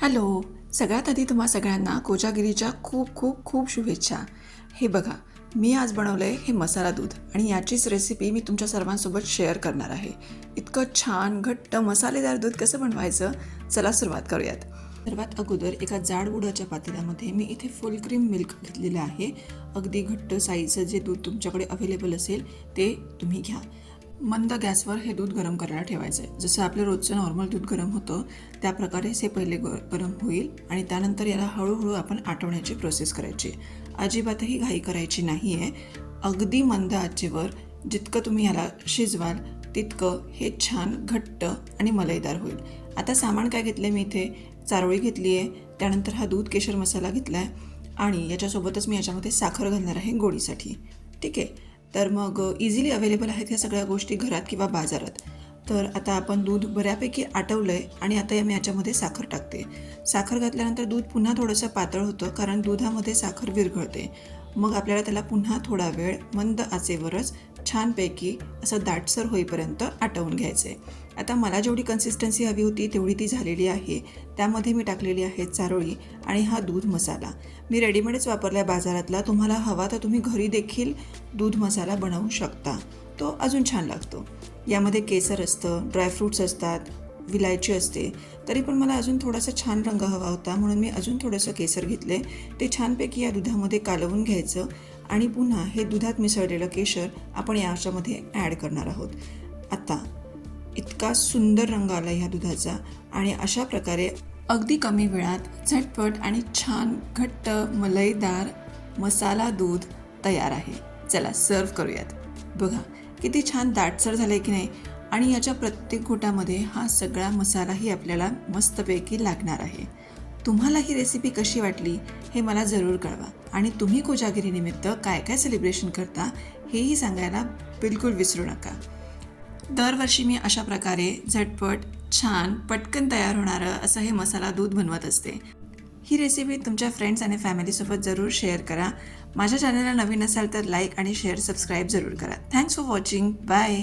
Hello. सगळ्यात आधी तुम्हा सगळ्यांना कोजागिरीच्या खूप खूप खूप शुभेच्छा. हे बघा, मी आज बनवलं आहे हे मसाला दूध आणि याचीच रेसिपी मी तुमच्या सर्वांसोबत शेअर करणार आहे. इतकं छान घट्ट मसालेदार दूध कसं बनवायचं, चला सुरुवात करूयात. सर्वात अगोदर एका जाड बुडाच्या पातेल्यामध्ये मी इथे फुल क्रीम मिल्क घेतलेलं आहे. अगदी घट्ट साईजचं जे दूध तुमच्याकडे अवेलेबल असेल ते तुम्ही घ्या. मंद गॅसवर हे दूध गरम करायला ठेवायचं आहे. जसं आपलं रोजचं नॉर्मल दूध गरम होतं त्या प्रकारेच हे पहिले गरम होईल आणि त्यानंतर याला हळूहळू आपण आटवण्याची प्रोसेस करायची. अजिबातही घाई करायची नाही आहे. अगदी मंद आचेवर जितकं तुम्ही याला शिजवाल तितकं हे छान घट्ट आणि मलईदार होईल. आता सामान काय घेतलं आहे मी इथे, चारोळी घेतली आहे, त्यानंतर हा दूध केशर मसाला घेतला आहे आणि याच्यासोबतच मी याच्यामध्ये साखर घालणार आहे गोडीसाठी. ठीक आहे. तर मग इझिली अवेलेबल आहेत ह्या सगळ्या गोष्टी घरात किंवा बाजारात. तर आता आपण दूध बऱ्यापैकी आटवलं आहे आणि आता मी याच्यामध्ये साखर टाकते. साखर घातल्यानंतर दूध पुन्हा थोडंसं पातळ होतं कारण दुधामध्ये साखर विरघळते. मग आपल्याला त्याला पुन्हा थोडा वेळ मंद आचेवरच छानपैकी असं दाटसर होईपर्यंत आटवून घ्यायचं आहे. आता मला जेवढी कन्सिस्टन्सी हवी होती तेवढी ती झालेली आहे. त्यामध्ये मी टाकलेली आहे चारोळी आणि हा दूध मसाला. मी रेडीमेडच वापरला आहे बाजारातला. तुम्हाला हवा तर तुम्ही घरी देखील दूध मसाला बनवू शकता, तो अजून छान लागतो. यामध्ये केसर असतं, ड्रायफ्रूट्स असतात, विलायची असते. तरी पण मला अजून थोडासा छान रंग हवा होता म्हणून मी अजून थोडंसं केसर घेतले. ते छानपैकी या दुधामध्ये कालवून घ्यायचं आणि पुन्हा हे दुधात मिसळलेलं केशर आपण याच्यामध्ये ॲड करणार आहोत. आता इतका सुंदर रंग आला ह्या दुधाचा आणि अशा प्रकारे अगदी कमी वेळात झटपट आणि छान घट्ट मलईदार मसाला दूध तयार आहे. चला सर्व करूयात. बघा किती छान दाटसर झालं आहे की नाही. आणि याच्या प्रत्येक घोटामध्ये हा सगळा मसालाही आपल्याला मस्तपैकी लागणार आहे. तुम्हाला ही रेसिपी कशी वाटली हे मला जरूर कळवा आणि तुम्ही कोजागिरीनिमित्त काय काय सेलिब्रेशन करता हेही सांगायला बिलकुल विसरू नका. दरवर्षी मी अशा प्रकारे झटपट छान पटकन तयार होणारं असं हे मसाला दूध बनवत असते. ही रेसिपी तुमच्या फ्रेंड्स आणि फॅमिलीसोबत जरूर शेअर करा. माझ्या चॅनलला नवीन असाल तर लाईक आणि शेअर सबस्क्राईब जरूर करा. Thanks for watching. बाय.